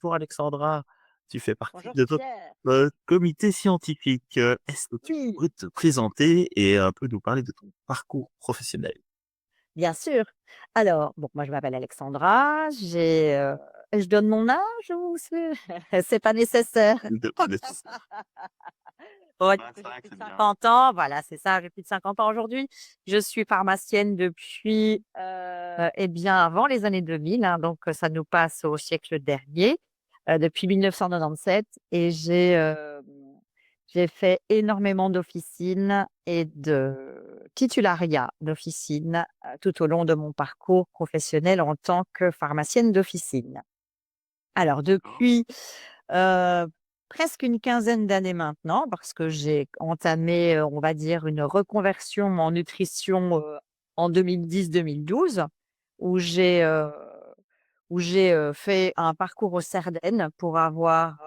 Bonjour Alexandra, tu fais partie Bonjour de notre Pierre. comité scientifique. Est-ce que tu Oui, pourrais te présenter et un peu nous parler de ton parcours professionnel? bien sûr. Alors, bon, moi je m'appelle Alexandra, je donne mon âge ou c'est c'est pas nécessaire? De pas nécessaire. On va dire que j'ai 25, plus de c'est bien. 50 ans, voilà, c'est ça, j'ai plus de 50 ans aujourd'hui. Je suis pharmacienne depuis, eh bien, avant les années 2000, hein, donc ça nous passe au siècle dernier, depuis 1997 et j'ai fait énormément d'officines et de titulariat d'officines, tout au long de mon parcours professionnel en tant que pharmacienne d'officine. Alors D'accord. depuis, heu, presque une quinzaine d'années maintenant, parce que j'ai entamé, on va dire une reconversion en nutrition, en 2010-2012 où j'ai fait un parcours aux Cerdaines pour avoir,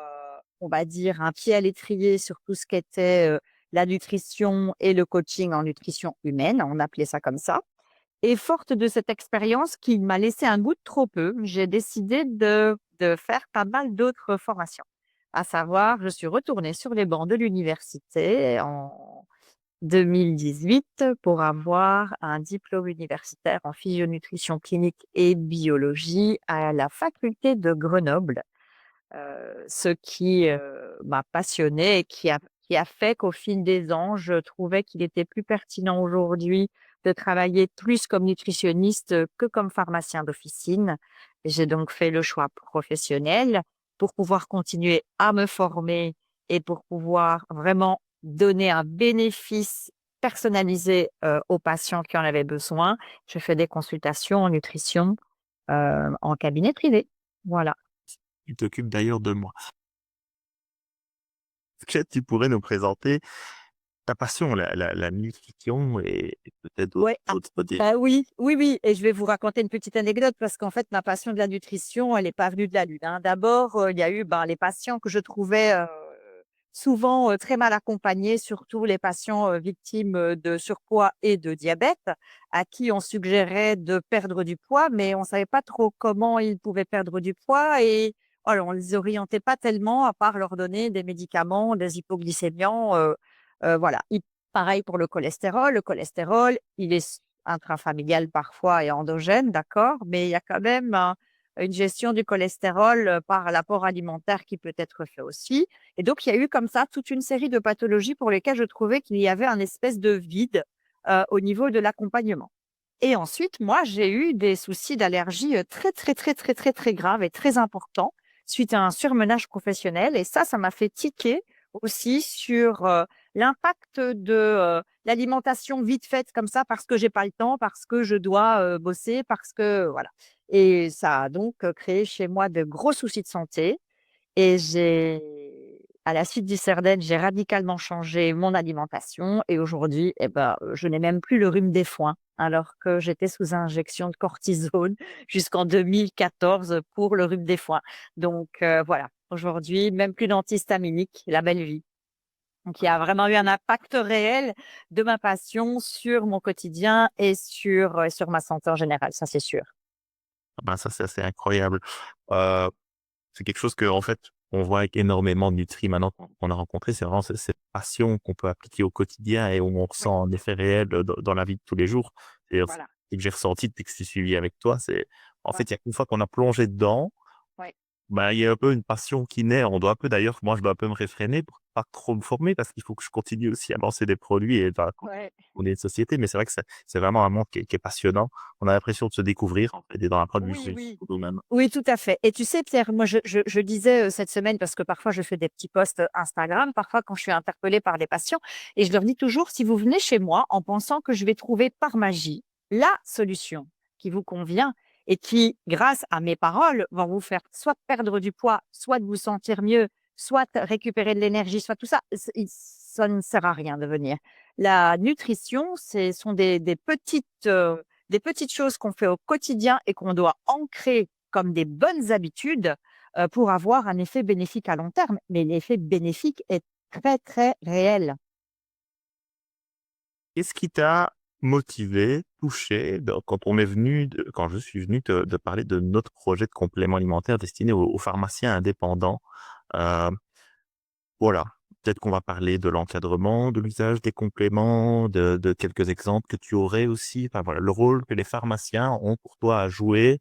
on va dire un pied à l'étrier sur tout ce qu'était, la nutrition et le coaching en nutrition humaine, on appelait ça comme ça. Et forte de cette expérience qui m'a laissé un goût de trop peu, j'ai décidé de faire pas mal d'autres formations. À savoir, je suis retournée sur les bancs de l'université en 2018 pour avoir un diplôme universitaire en physionutrition clinique et biologie à la faculté de Grenoble. Ce qui, m'a passionnée et qui a fait qu'au fil des ans, je trouvais qu'il était plus pertinent aujourd'hui de travailler plus comme nutritionniste, que comme pharmacien d'officine. Et j'ai donc fait le choix professionnel pour pouvoir continuer à me former et pour pouvoir vraiment donner un bénéfice personnalisé, aux patients qui en avaient besoin. Je fais des consultations en nutrition, en cabinet privé. Voilà. Tu t'occupes d'ailleurs de moi. Est-ce que tu pourrais nous présenter ta passion, la nutrition et peut-être Ouais, d'autres des... bah, oui, oui, oui et je vais vous raconter une petite anecdote parce qu'en fait, ma passion de la nutrition, elle est pas venue de la lune, hein. D'abord, il y a eu, ben, les patients que je trouvais, souvent, très mal accompagnés, surtout les patients, victimes, de surpoids et de diabète, à qui on suggérait de perdre du poids, mais on savait pas trop comment ils pouvaient perdre du poids et voilà, on les orientait pas tellement à part leur donner des médicaments, des hypoglycémiants, voilà. Pareil pour le cholestérol. Le cholestérol, il est intrafamilial parfois et endogène, d'accord, mais il y a quand même une gestion du cholestérol par l'apport alimentaire qui peut être fait aussi. Et donc, il y a eu comme ça toute une série de pathologies pour lesquelles je trouvais qu'il y avait un espèce de vide au niveau de l'accompagnement. Et ensuite, moi, j'ai eu des soucis d'allergie très, très, très, très, très, très graves et très importants suite à un surmenage professionnel. Et ça m'a fait tiquer aussi sur l'impact de l'alimentation vite faite comme ça parce que j'ai pas le temps, parce que je dois bosser, parce que voilà. Et ça a donc créé chez moi de gros soucis de santé. Et à la suite du Cerdenne, j'ai radicalement changé mon alimentation et aujourd'hui, eh ben, je n'ai même plus le rhume des foins, alors que j'étais sous injection de cortisone jusqu'en 2014 pour le rhume des foins. Donc, voilà, aujourd'hui, même plus d'antihistaminique, la belle vie. Donc, il y a vraiment eu un impact réel de ma passion sur mon quotidien et sur ma santé en général, ça c'est sûr. Ah ben, ça, c'est assez incroyable. Euh, c'est quelque chose que, en fait, on voit avec énormément de Nutri maintenant qu'on a rencontré. C'est vraiment cette passion qu'on peut appliquer au quotidien et où on ressent Oui, un effet réel dans la vie de tous les jours. C'est ce voilà. que j'ai ressenti depuis que je suis suivi avec toi. C'est, en fait, Ouais, il y a qu'une fois qu'on a plongé dedans, ouais. bah, il y a un peu une passion qui naît. On doit un peu, d'ailleurs, moi, je dois un peu me réfréner pour pas trop me former parce qu'il faut que je continue aussi à lancer des produits et bah, Ouais. on est une société. Mais c'est vrai que c'est vraiment un monde qui est passionnant. On a l'impression de se découvrir, en fait, et dans la Oui, production oui. nous-mêmes. Oui, tout à fait. Et tu sais, Pierre, moi, je disais cette semaine, parce que parfois je fais des petits posts Instagram, parfois quand je suis interpellée par des patients, et je leur dis toujours, si vous venez chez moi en pensant que je vais trouver par magie la solution qui vous convient et qui, grâce à mes paroles, va vous faire soit perdre du poids, soit de vous sentir mieux, soit récupérer de l'énergie, soit tout ça, ça ne sert à rien de venir. La nutrition, ce sont des petites choses qu'on fait au quotidien et qu'on doit ancrer comme des bonnes habitudes, pour avoir un effet bénéfique à long terme. Mais l'effet bénéfique est très, très réel. Qu'est-ce qui t'a motivé, touché quand on est venu, quand je suis venu de parler de notre projet de complément alimentaire destiné aux pharmaciens indépendants. Euh, voilà. Peut-être qu'on va parler de l'encadrement, de l'usage des compléments, de quelques exemples que tu aurais aussi. Enfin voilà, le rôle que les pharmaciens ont pour toi à jouer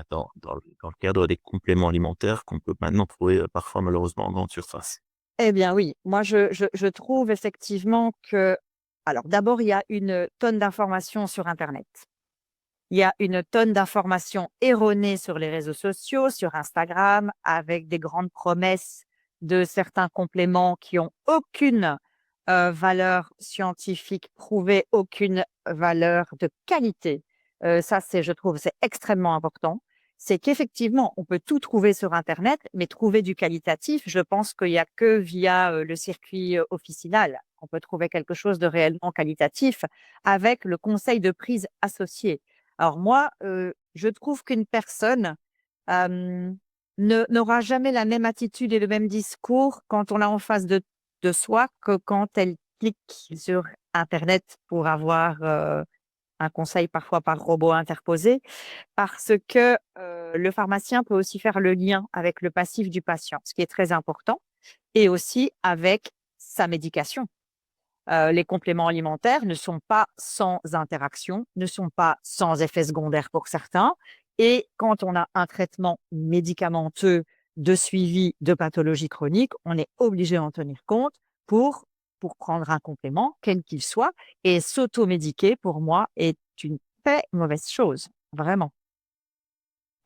dans le cadre des compléments alimentaires qu'on peut maintenant trouver parfois malheureusement en grande surface. Eh bien oui, moi je trouve effectivement que alors d'abord, il y a une tonne d'informations sur internet. Il y a une tonne d'informations erronées sur les réseaux sociaux, sur Instagram, avec des grandes promesses de certains compléments qui ont aucune, valeur scientifique prouvée, aucune valeur de qualité. Ça, c'est je trouve, c'est extrêmement important. C'est qu'effectivement, on peut tout trouver sur internet, mais trouver du qualitatif, je pense qu'il y a que via, le circuit, officinal qu'on peut trouver quelque chose de réellement qualitatif avec le conseil de prise associé. Alors moi, je trouve qu'une personne, hem, ne n'aura jamais la même attitude et le même discours quand on l'a en face de soi que quand elle clique sur internet pour avoir, un conseil parfois par robot interposé. Parce que, le pharmacien peut aussi faire le lien avec le passif du patient, ce qui est très important et aussi avec sa médication. Les compléments alimentaires ne sont pas sans interaction, ne sont pas sans effets secondaires pour certains et quand on a un traitement médicamenteux de suivi de pathologie chronique, on est obligé d'en tenir compte pour pour prendre un complément, quel qu'il soit et s'automédiquer pour moi est une très mauvaise chose, vraiment.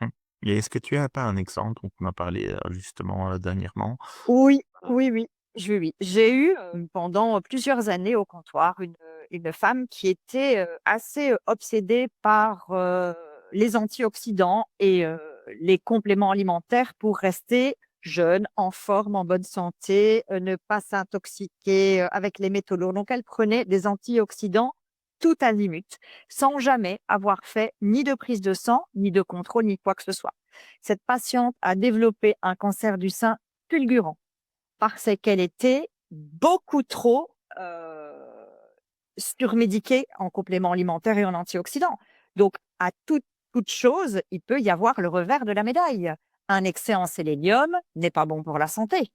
Mmh. Et est-ce que tu as pas un exemple dont on a parlé justement dernièrement? Oui, oui, oui. Oui. J'ai eu, pendant plusieurs années au comptoir une femme qui était, assez, obsédée par, les antioxydants et les compléments alimentaires pour rester jeune, en forme, en bonne santé, ne pas s'intoxiquer, avec les métaux lourds. Donc elle prenait des antioxydants tout azimut, sans jamais avoir fait ni de prise de sang, ni de contrôle, ni quoi que ce soit. Cette patiente a développé un cancer du sein fulgurant parce qu'elle était beaucoup trop, surmédiquée en compléments alimentaires et en antioxydants. Donc à toute chose, il peut y avoir le revers de la médaille. Un excès en sélénium n'est pas bon pour la santé.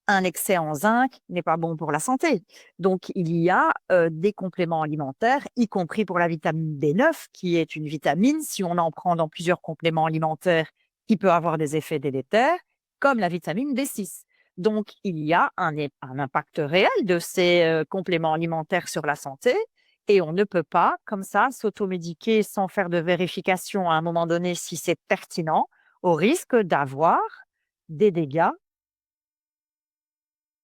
Un excès en zinc n'est pas bon pour la santé. Donc il y a, des compléments alimentaires, y compris pour la vitamine B9 qui est une vitamine, si on en prend dans plusieurs compléments alimentaires, qui peut avoir des effets délétères, comme la vitamine B6. Donc, il y a un impact réel de ces, compléments alimentaires sur la santé et on ne peut pas, comme ça, s'automédiquer sans faire de vérification à un moment donné si c'est pertinent, au risque d'avoir des dégâts.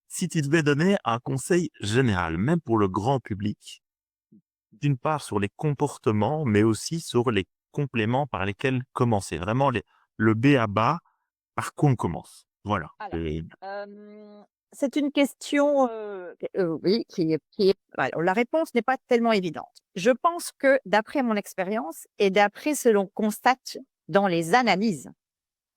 Si tu devais donner un conseil général, même pour le grand public, d'une part sur les comportements, mais aussi sur les compléments par lesquels commencer. Vraiment le B à bas, par quoi on commence. Voilà. Alors, Et c'est une question, oui, qui est alors la réponse n'est pas tellement évidente. Je pense que d'après mon expérience et d'après ce l'on constate dans les analyses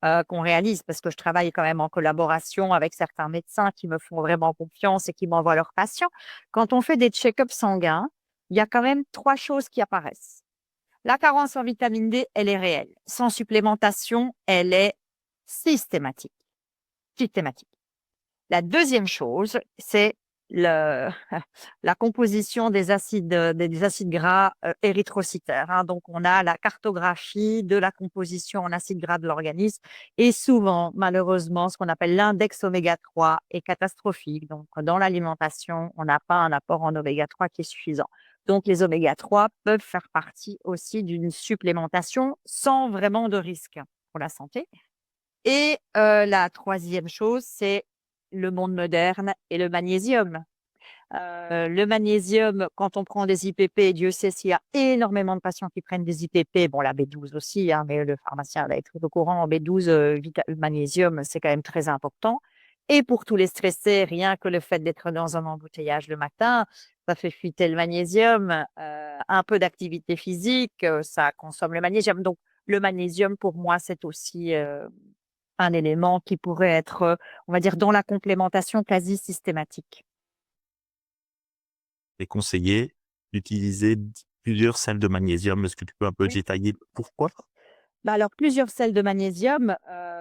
qu'on réalise parce que je travaille quand même en collaboration avec certains médecins qui me font vraiment confiance et qui m'envoient leurs patients. Quand on fait des check-ups sanguins, il y a quand même 3 choses qui apparaissent. La carence en vitamine D, elle est réelle. Sans supplémentation, elle est systématique, systématique. La deuxième chose, c'est le la composition des acides gras, érythrocytaires, hein. Donc on a la cartographie de la composition en acides gras de l'organisme et souvent, malheureusement, ce qu'on appelle l'index oméga 3 est catastrophique. Donc dans l'alimentation, on n'a pas un apport en oméga 3 qui est suffisant. Donc les oméga 3 peuvent faire partie aussi d'une supplémentation sans vraiment de risque pour la santé. Et la troisième chose, c'est le monde moderne et le magnésium. Le magnésium, quand on prend des IPP, Dieu sait s'il y a énormément de patients qui prennent des IPP, bon la B12 aussi, hein, mais le pharmacien va être au courant, en B12, magnésium, c'est quand même très important. Et pour tous les stressés, rien que le fait d'être dans un embouteillage le matin, ça fait fuiter le magnésium. Un peu d'activité physique, ça consomme le magnésium. Donc le magnésium, pour moi, c'est aussi, un élément qui pourrait être, on va dire, dans la complémentation quasi systématique. c'est conseillé d'utiliser plusieurs sels de magnésium. Est-ce que tu peux un peu Oui. détailler pourquoi? Bah, alors plusieurs sels de magnésium,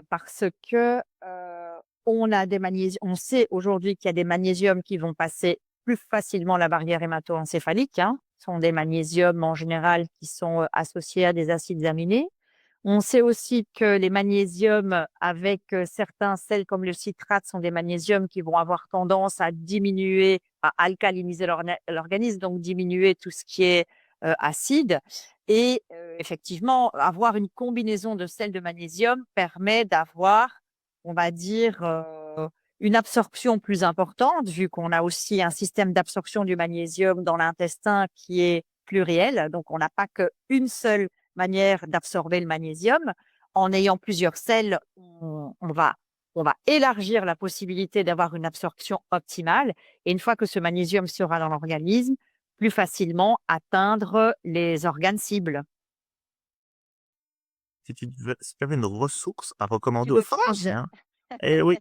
parce que, on sait aujourd'hui qu'il y a des magnésiums qui vont passer plus facilement la barrière hémato-encéphalique, hein. Ce sont des magnésiums en général qui sont, associés à des acides aminés. On sait aussi que les magnésiums avec, certains sels comme le citrate sont des magnésiums qui vont avoir tendance à diminuer, à alcaliniser l'organisme, donc diminuer tout ce qui est, acide et effectivement, avoir une combinaison de sels de magnésium permet d'avoir, on va dire, une absorption plus importante vu qu'on a aussi un système d'absorption du magnésium dans l'intestin qui est pluriel. Donc on n'a pas qu'une seule manière d'absorber le magnésium. En ayant plusieurs sels, on va élargir la possibilité d'avoir une absorption optimale et une fois que ce magnésium sera dans l'organisme, plus facilement atteindre les organes cibles. Si tu avais une ressource à Tu recommander aux me forges. pharmaciens, eh oui,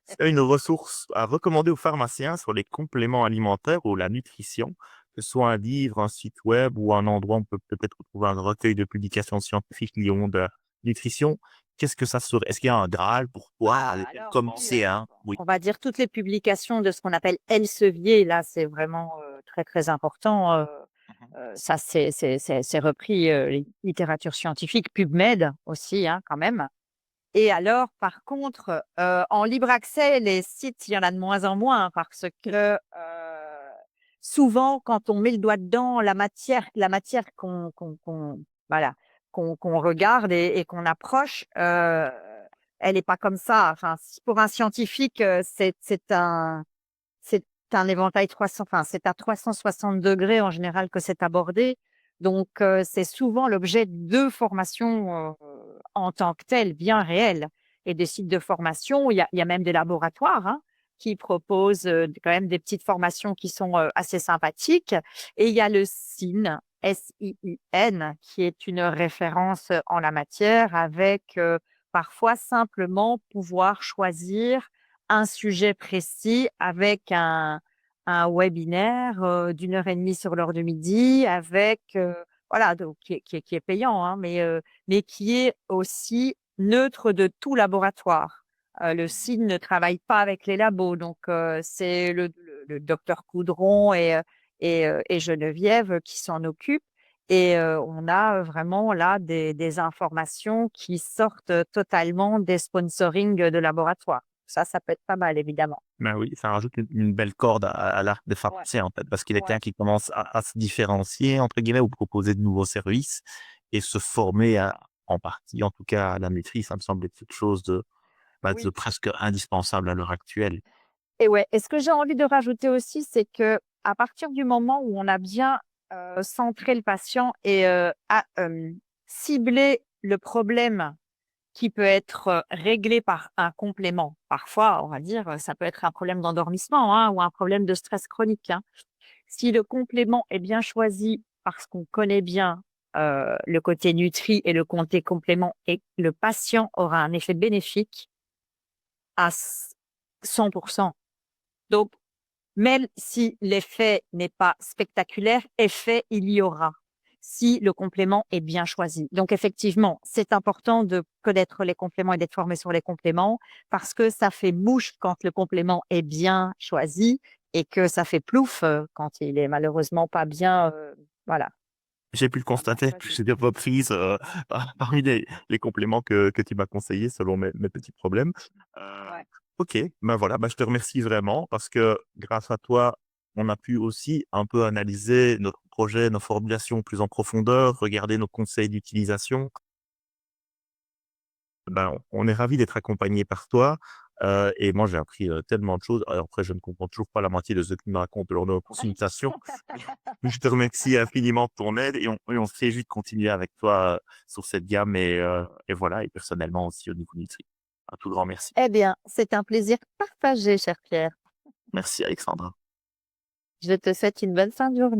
si tu as une ressource à recommander aux pharmaciens sur les compléments alimentaires ou la nutrition, que ce soit un livre, un site web ou un endroit où on peut peut-être retrouver un recueil de publications scientifiques liées de la nutrition, qu'est-ce que ça serait? Est-ce qu'il y a un Graal pour toi Ah, à alors oui, commencer, hein? Oui. on va dire toutes les publications de ce qu'on appelle Elsevier, là, c'est vraiment, très, très important, Mmh. ça c'est repris, littérature scientifique, PubMed aussi, hein, quand même. Et alors, par contre, en libre accès, les sites, il y en a de moins en moins parce que, souvent, quand on met le doigt dedans, la matière qu'on voilà, qu'on regarde et qu'on approche, elle est pas comme ça. Enfin, si pour un scientifique, c'est un éventail 300 enfin, c'est à 360 degrés en général que c'est abordé. Donc, c'est souvent l'objet de formations, en tant que telles, bien réelles et des sites de formation. Il y a même des laboratoires, hein, qui proposent, quand même des petites formations qui sont, assez sympathiques et il y a le SIN, SIIN, qui est une référence, en la matière avec, parfois simplement pouvoir choisir un sujet précis avec un webinaire, d'1 heure et demie sur l'heure de midi avec, voilà donc qui est payant, hein, mais qui est aussi neutre de tout laboratoire. Le SIN ne travaille pas avec les labos donc c'est le docteur Coudron et Geneviève qui s'en occupent et on a, vraiment là des informations qui sortent totalement des sponsorings de laboratoires. Ça peut être pas mal évidemment. Ben oui, ça rajoute une belle corde à l'arc des Ouais, pharmaciens, en fait, parce qu'il est ouais. quelqu'un qui commence à se «différencier» entre guillemets ou proposer de nouveaux services et se former à en partie, en tout cas, à la maîtrise, ça me semble être quelque chose de Oui. presque indispensable à l'heure actuelle. Et ouais et ce que j'ai envie de rajouter aussi, c'est que à partir du moment où on a bien, centré le patient et ciblé le problème qui peut être, réglé par un complément. Parfois, on va dire, ça peut être un problème d'endormissement, hein, ou un problème de stress chronique, hein. Si le complément est bien choisi parce qu'on connaît bien, le côté nutri et le côté complément et le patient aura un effet bénéfique à 100. Donc même si l'effet n'est pas spectaculaire, effet il y aura, si le complément est bien choisi. Donc effectivement, c'est important de connaître les compléments et d'être formé sur les compléments parce que ça fait mouche quand le complément est bien choisi et que ça fait plouf, quand il est malheureusement pas bien, voilà, J'ai pu le pas bien constater à choisi. plusieurs reprises, parmi les compléments que tu m'as conseillés selon mes petits problèmes. Heu, Ouais. OK, ben, voilà, je te remercie vraiment parce que grâce à toi, on a pu aussi un peu analyser notre projet, nos formulations plus en profondeur, regarder nos conseils d'utilisation. Ben, on est ravis d'être accompagnés par toi, et moi j'ai appris, tellement de choses. Alors après je ne comprends toujours pas la moitié de ce que tu me racontes lors de nos consultations. Je te remercie infiniment pour ton aide et on se réjouit de continuer avec toi, sur cette gamme et voilà et personnellement aussi au niveau Nutri. Un tout grand merci. Eh bien, c'est un plaisir partagé, cher Pierre. Merci Alexandra. Je te souhaite une bonne fin de journée.